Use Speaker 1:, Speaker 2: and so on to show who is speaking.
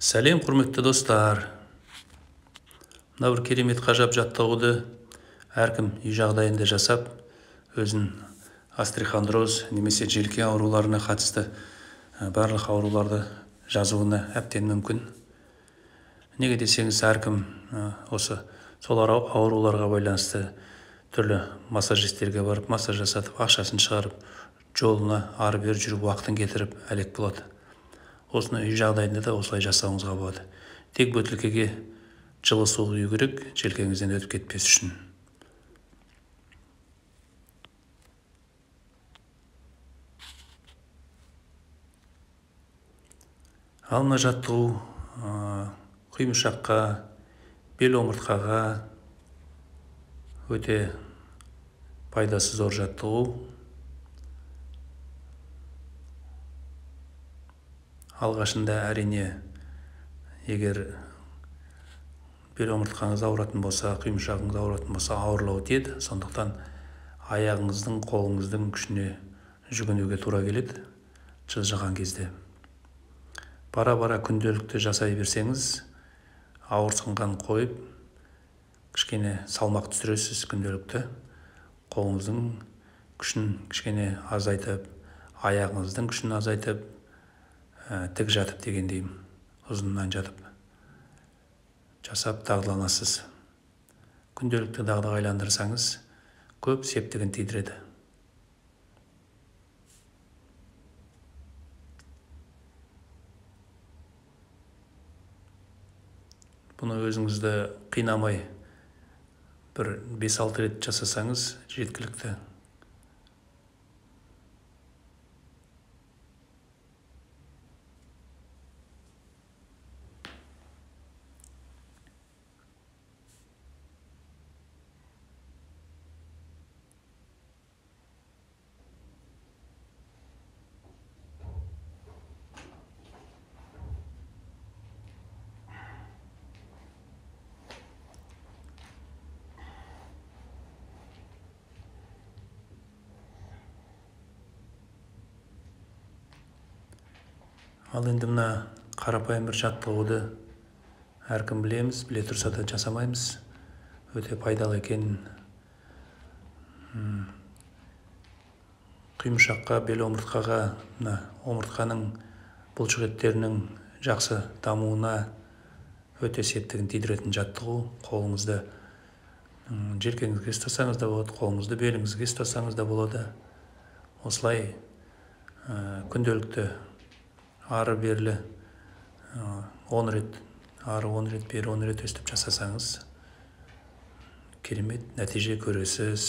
Speaker 1: Сәлем, құрметті достар. Мына бір керемет ғажап жаттығуды әркім үй жағдайында жасап, өзін остеохондроз немесе желке ауруларына қатысты барлық ауруларды жазуына әбден мүмкін. Неге десеңіз, әркім сол ауруларға байланысты түрлі массажистерге барып, массаж жасатып, ақшасын шығарып, жолына ары-бері жүріп, уақытын кетіріп әлек болады. Осыны үй жағдайында да осылай жасауыңызға болады. Тек бөтелкеге жылы су құю керек, желкеңізден өтіп кетпес үшін. Ал мына жаттығу құймышаққа, бел омыртқаға өте пайдасы зор жаттығу. Алғашында әрине, егер бел омыртқаңыз ауыратын болса, құймышағыңыз ауыратын болса, ауырлау тиеді. Сондықтан аяғыңыздың, қолыңыздың күшіне жүгінуге тура келеді жылжыған кезде. Бара-бара күнделікті жасай берсеңіз, ауырсынған қойып, кішкене салмақ түсіресіз күнделікті. Қолыңыздың күшін кішкене азайтып, аяғыңыздың күшін азайтып, тік жатып дегендейім, ұзыннан жатып жасап дағдыланасыз. Күнделікті дағдыға айландырсаңыз, көп септігін тидіреді. Бұны өзіңізді қинамай бір 5-6 рет жасасаңыз жеткілікті. Ал енді мына қарапайым бір жаттығуды әркім білеміз, біле тұрса да жасамаймыз. Өте пайдалы екен. Құймышаққа, бел омыртқаға, омыртқаның бұлшық еттерінің жақсы дамуына өте септігін тидіретін жаттығу. Қолыңызды желкеңізге ұстасаңыз да болады, қолыңызды беліңізге ұстасаңыз да болады. Осылай күнделікті ары-берлі 10 рет, ары 10 рет, бері 10 рет өстіп жасасаңыз, керемет нәтиже көресіз.